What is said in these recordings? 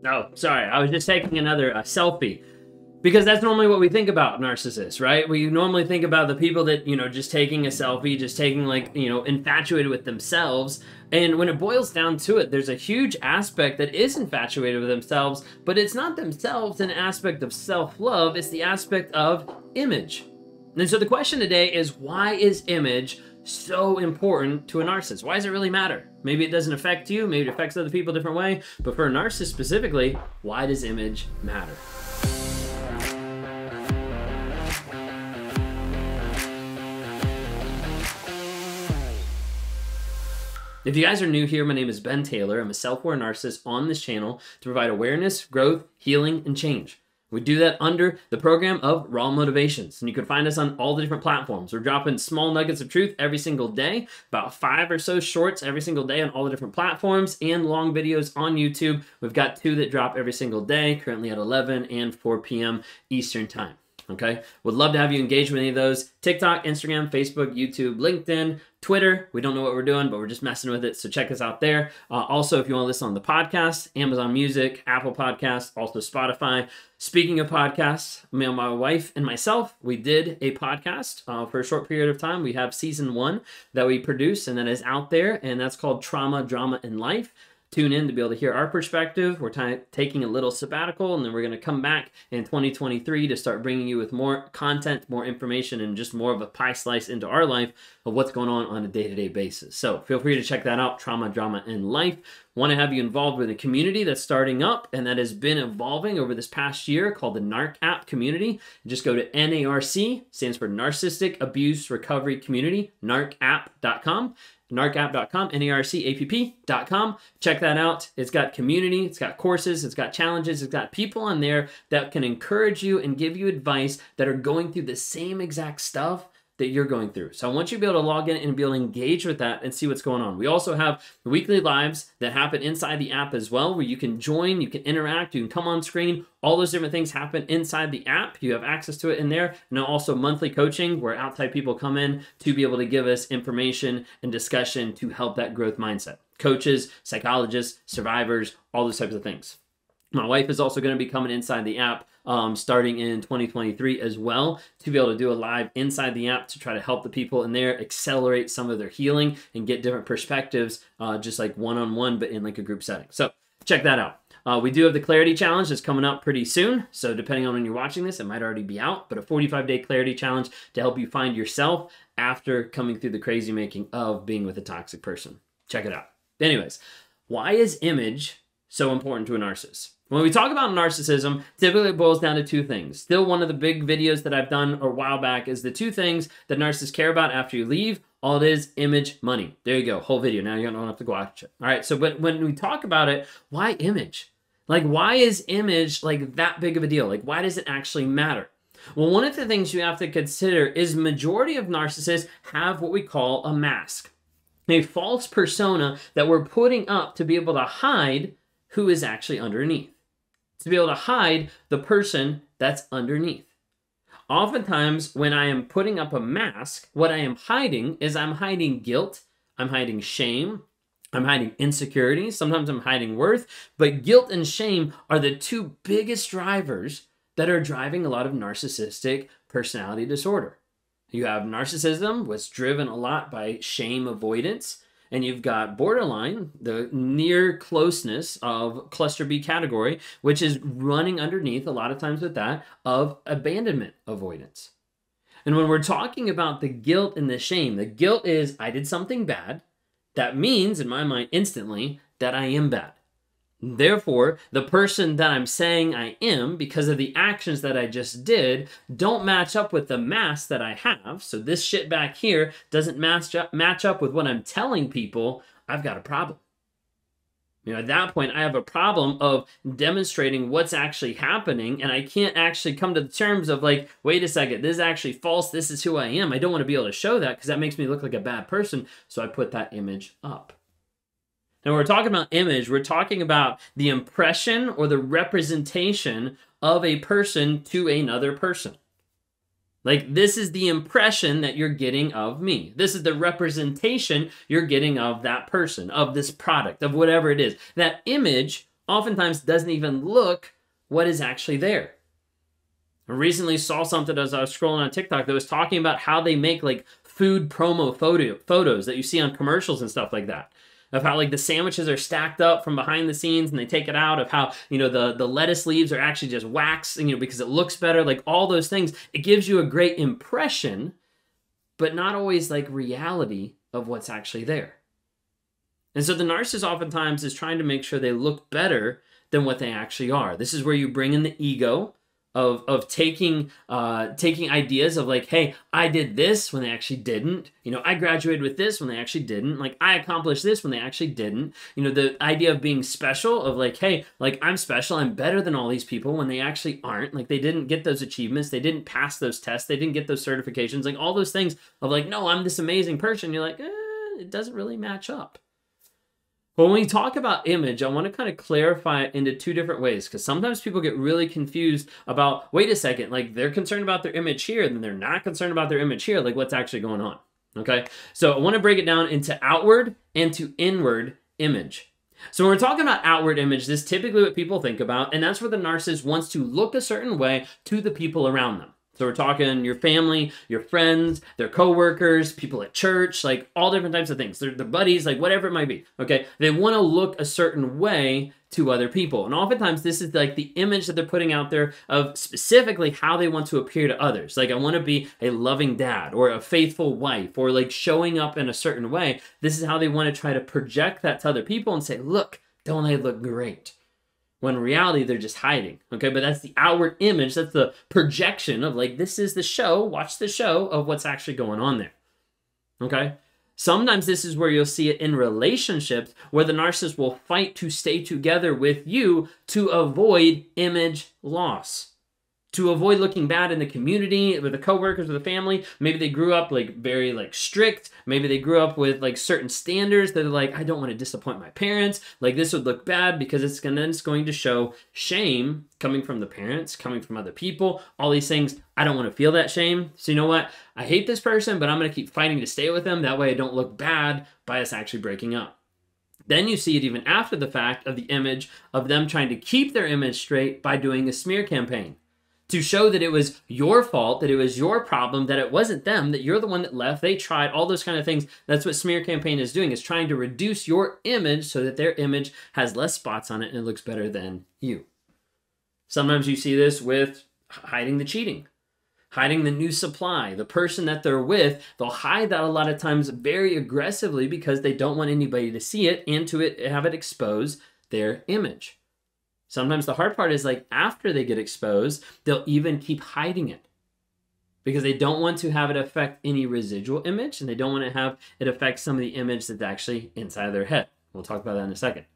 Oh, sorry. I was just taking another selfie. Because that's normally what we think about narcissists, right? We normally think about the people that, just taking a selfie, just taking infatuated with themselves. And when it boils down to it, there's a huge aspect that is infatuated with themselves, but it's not themselves an aspect of self-love, it's the aspect of image. And so the question today is, why is image so important to a narcissist? Why does it really matter? Maybe it doesn't affect you, maybe it affects other people a different way, but for a narcissist specifically, why does image matter? If you guys are new here, my name is Ben Taylor. I'm a self-aware narcissist on this channel to provide awareness, growth, healing, and change. We do that under the program of Raw Motivations, and you can find us on all the different platforms. We're dropping small nuggets of truth every single day, about 5 or so shorts every single day on all the different platforms, and long videos on YouTube. We've got 2 that drop every single day, currently at 11 and 4 p.m. Eastern Time. Okay, would love to have you engage with any of those. TikTok, Instagram, Facebook, YouTube, LinkedIn, Twitter. We don't know what we're doing, but we're just messing with it. So check us out there. Also, if you want to listen on the podcast, Amazon Music, Apple Podcasts, also Spotify. Speaking of podcasts, my wife and myself, we did a podcast for a short period of time. We have season 1 that we produce and that is out there, and that's called Trauma, Drama, and Life. Tune in to be able to hear our perspective. We're taking a little sabbatical, and then we're going to come back in 2023 to start bringing you with more content, more information, and just more of a pie slice into our life of what's going on a day-to-day basis. So feel free to check that out, Trauma, Drama, and Life. Want to have you involved with a community that's starting up and that has been evolving over this past year called the NARC App Community. Just go to NARC, stands for Narcissistic Abuse Recovery Community, narcapp.com. narcapp.com, narcapp.com. Check that out. It's got community, it's got courses, it's got challenges, it's got people on there that can encourage you and give you advice that are going through the same exact stuff that you're going through. So I want you to be able to log in and be able to engage with that and see what's going on. We also have weekly lives that happen inside the app as well, where you can join, you can interact, you can come on screen. All those different things happen inside the app. You have access to it in there. And also monthly coaching, where outside people come in to be able to give us information and discussion to help that growth mindset. Coaches, psychologists, survivors, all those types of things. My wife is also going to be coming inside the app starting in 2023 as well, to be able to do a live inside the app to try to help the people in there accelerate some of their healing and get different perspectives, just like one-on-one, but in like a group setting. So check that out. We do have the Clarity Challenge that's coming up pretty soon. So depending on when you're watching this, it might already be out, but a 45-day Clarity Challenge to help you find yourself after coming through the crazy making of being with a toxic person. Check it out. Anyways, why is image so important to a narcissist? When we talk about narcissism, typically it boils down to 2 things. Still, one of the big videos that I've done a while back is the 2 things that narcissists care about after you leave. All it is, image, money. There you go, whole video. Now you don't have to go watch it. All right, so but when we talk about it, why image? Like, why is image like that big of a deal? Like, why does it actually matter? Well, one of the things you have to consider is majority of narcissists have what we call a mask, a false persona that we're putting up to be able to hide who is actually underneath, to be able to hide the person that's underneath. Oftentimes, when I am putting up a mask, what I am hiding is I'm hiding guilt, I'm hiding shame, I'm hiding insecurity, sometimes I'm hiding worth, but guilt and shame are the 2 biggest drivers that are driving a lot of narcissistic personality disorder. You have narcissism, what's driven a lot by shame avoidance, and you've got borderline, the near closeness of cluster B category, which is running underneath a lot of times with that of abandonment avoidance. And when we're talking about the guilt and the shame, the guilt is I did something bad. That means in my mind instantly that I am bad. Therefore, the person that I'm saying I am, because of the actions that I just did, don't match up with the mask that I have. So this shit back here doesn't match up with what I'm telling people. I've got a problem. At that point, I have a problem of demonstrating what's actually happening, and I can't actually come to the terms of like, wait a second, this is actually false. This is who I am. I don't want to be able to show that because that makes me look like a bad person. So I put that image up. Now, when we're talking about image, we're talking about the impression or the representation of a person to another person. Like, this is the impression that you're getting of me. This is the representation you're getting of that person, of this product, of whatever it is. That image oftentimes doesn't even look what is actually there. I recently saw something as I was scrolling on TikTok that was talking about how they make like food promo photos that you see on commercials and stuff like that. Of how like the sandwiches are stacked up from behind the scenes and they take it out, of how, you know, the lettuce leaves are actually just wax, you know, because it looks better, like all those things. It gives you a great impression, but not always like reality of what's actually there. And so the narcissist oftentimes is trying to make sure they look better than what they actually are. This is where you bring in the ego of taking ideas of like, hey, I did this when they actually didn't. You know, I graduated with this when they actually didn't. Like, I accomplished this when they actually didn't. You know, the idea of being special, of like, hey, like, I'm special, I'm better than all these people, when they actually aren't. Like, they didn't get those achievements, they didn't pass those tests, they didn't get those certifications, like all those things of like, no, I'm this amazing person. You're like, it doesn't really match up. But when we talk about image, I want to kind of clarify it into two different ways, because sometimes people get really confused about, wait a second, like they're concerned about their image here, then they're not concerned about their image here, like what's actually going on, okay? So I want to break it down into outward and to inward image. So when we're talking about outward image, this is typically what people think about, and that's where the narcissist wants to look a certain way to the people around them. So we're talking your family, your friends, their coworkers, people at church, like all different types of things. Their buddies, like whatever it might be, okay? They want to look a certain way to other people. And oftentimes this is like the image that they're putting out there of specifically how they want to appear to others. Like, I want to be a loving dad or a faithful wife, or like showing up in a certain way. This is how they want to try to project that to other people and say, look, don't I look great? When in reality, they're just hiding, okay? But that's the outward image. That's the projection of like, this is the show, watch the show of what's actually going on there, okay? Sometimes this is where you'll see it in relationships, where the narcissist will fight to stay together with you to avoid image loss, to avoid looking bad in the community, with the coworkers, with the family. Maybe they grew up like very like strict. Maybe they grew up with like certain standards that are like, I don't want to disappoint my parents. Like, this would look bad because it's going to show shame coming from the parents, coming from other people, all these things. I don't want to feel that shame. So you know what? I hate this person, but I'm going to keep fighting to stay with them. That way I don't look bad by us actually breaking up. Then you see it even after the fact of the image of them trying to keep their image straight by doing a smear campaign, to show that it was your fault, that it was your problem, that it wasn't them, that you're the one that left, they tried, all those kind of things. That's what smear campaign is doing, is trying to reduce your image so that their image has less spots on it and it looks better than you. Sometimes you see this with hiding the cheating, hiding the new supply, the person that they're with. They'll hide that a lot of times very aggressively because they don't want anybody to see it and to have it expose their image. Sometimes the hard part is like after they get exposed, they'll even keep hiding it because they don't want to have it affect any residual image, and they don't want to have it affect some of the image that's actually inside of their head. We'll talk about that in a second.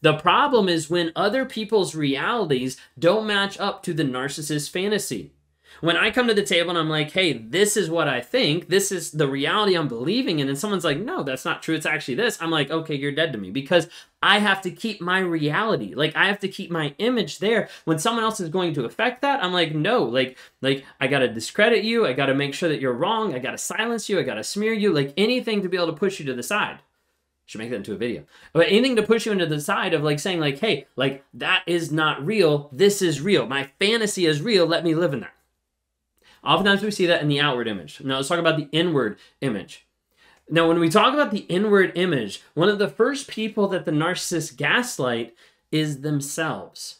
The problem is when other people's realities don't match up to the narcissist's fantasy. When I come to the table and I'm like, hey, this is what I think, this is the reality I'm believing in, and someone's like, no, that's not true, it's actually this. I'm like, okay, you're dead to me, because I have to keep my reality. Like, I have to keep my image there. When someone else is going to affect that, I'm like, no, like I got to discredit you. I got to make sure that you're wrong. I got to silence you. I got to smear you, like anything to be able to push you to the side. Should make that into a video. But anything to push you into the side of like saying like, hey, like that is not real. This is real. My fantasy is real. Let me live in that. Oftentimes we see that in the outward image. Now let's talk about the inward image. Now when we talk about the inward image, one of the first people that the narcissist gaslight is themselves.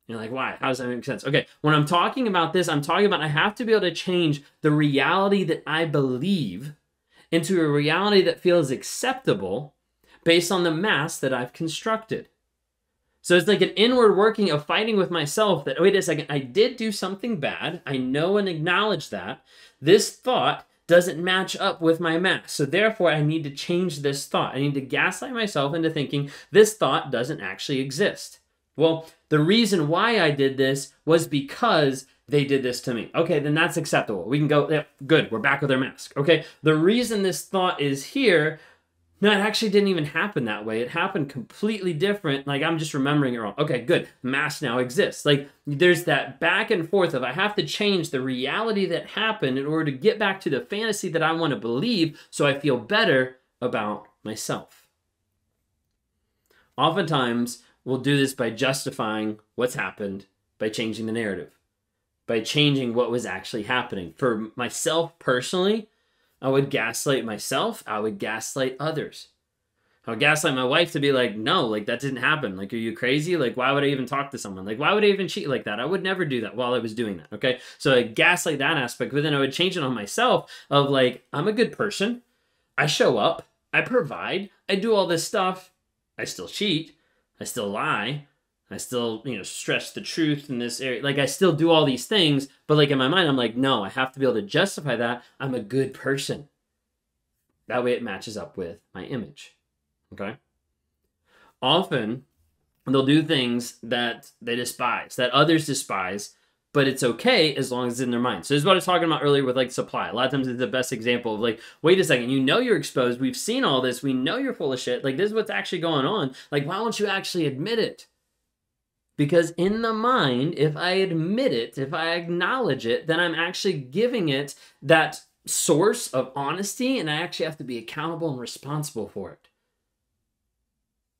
You're like, why? How does that make sense? Okay, when I'm talking about this, I'm talking about I have to be able to change the reality that I believe into a reality that feels acceptable based on the mask that I've constructed. So it's like an inward working of fighting with myself that, wait a second, I did do something bad. I know and acknowledge that. This thought doesn't match up with my mask. So therefore, I need to change this thought. I need to gaslight myself into thinking this thought doesn't actually exist. Well, the reason why I did this was because they did this to me. Okay, then that's acceptable. We can go, yeah, good, we're back with our mask. Okay, the reason this thought is here, no, it actually didn't even happen that way. It happened completely different. Like, I'm just remembering it wrong. Okay, good. Mask now exists. Like, there's that back and forth of I have to change the reality that happened in order to get back to the fantasy that I want to believe so I feel better about myself. Oftentimes, will do this by justifying what's happened, by changing the narrative, by changing what was actually happening. For myself personally, I would gaslight myself. I would gaslight others. I would gaslight my wife to be like, no, like that didn't happen. Like, are you crazy? Like, why would I even talk to someone? Like, why would I even cheat like that? I would never do that while I was doing that. Okay. So I gaslight that aspect, but then I would change it on myself of like, I'm a good person. I show up. I provide. I do all this stuff. I still cheat. I still lie. I still, stretch the truth in this area. Like, I still do all these things, but like in my mind, I'm like, no, I have to be able to justify that. I'm a good person. That way it matches up with my image. Okay? Often, they'll do things that they despise, that others despise, but it's okay as long as it's in their mind. So this is what I was talking about earlier with like supply. A lot of times it's the best example of like, wait a second, you're exposed. We've seen all this. We know you're full of shit. Like, this is what's actually going on. Like, why don't you actually admit it? Because in the mind, if I admit it, if I acknowledge it, then I'm actually giving it that source of honesty, and I actually have to be accountable and responsible for it.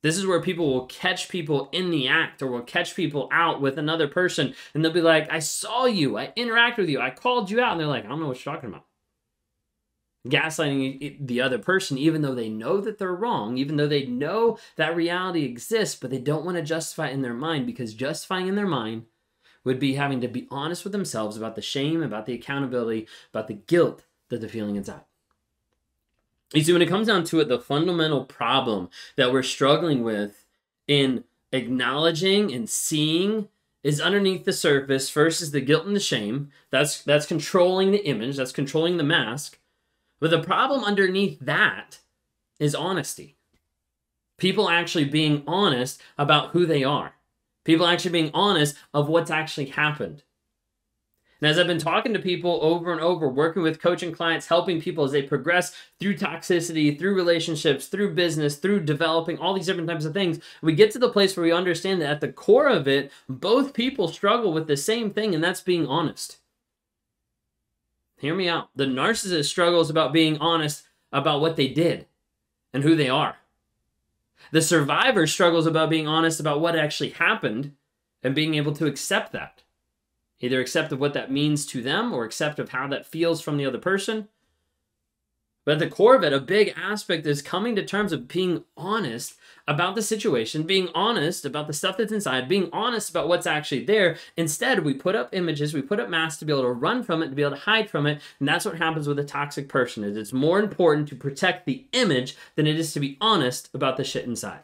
This is where people will catch people in the act, or will catch people out with another person, and they'll be like, I saw you, I interacted with you, I called you out, and they're like, I don't know what you're talking about. Gaslighting the other person, even though they know that they're wrong, even though they know that reality exists, but they don't want to justify it in their mind, because justifying in their mind would be having to be honest with themselves about the shame, about the accountability, about the guilt that they're feeling inside. You see, when it comes down to it, the fundamental problem that we're struggling with in acknowledging and seeing is underneath the surface. First is the guilt and the shame. That's controlling the image. That's controlling the mask. But the problem underneath that is honesty. People actually being honest about who they are. People actually being honest of what's actually happened. And as I've been talking to people over and over, working with coaching clients, helping people as they progress through toxicity, through relationships, through business, through developing all these different types of things, we get to the place where we understand that at the core of it, both people struggle with the same thing, and that's being honest. Hear me out. The narcissist struggles about being honest about what they did and who they are. The survivor struggles about being honest about what actually happened and being able to accept that. Either accept of what that means to them or accept of how that feels from the other person. But at the core of it, a big aspect is coming to terms of being honest about the situation, being honest about the stuff that's inside, being honest about what's actually there. Instead, we put up images, we put up masks to be able to run from it, to be able to hide from it. And that's what happens with a toxic person. Is it's more important to protect the image than it is to be honest about the shit inside.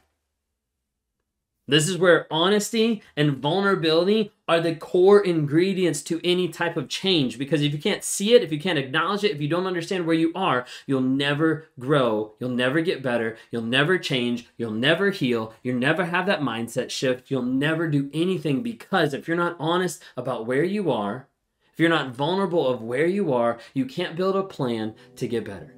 This is where honesty and vulnerability are the core ingredients to any type of change. Because if you can't see it, if you can't acknowledge it, if you don't understand where you are, you'll never grow, you'll never get better, you'll never change, you'll never heal, you'll never have that mindset shift, you'll never do anything. Because if you're not honest about where you are, if you're not vulnerable of where you are, you can't build a plan to get better.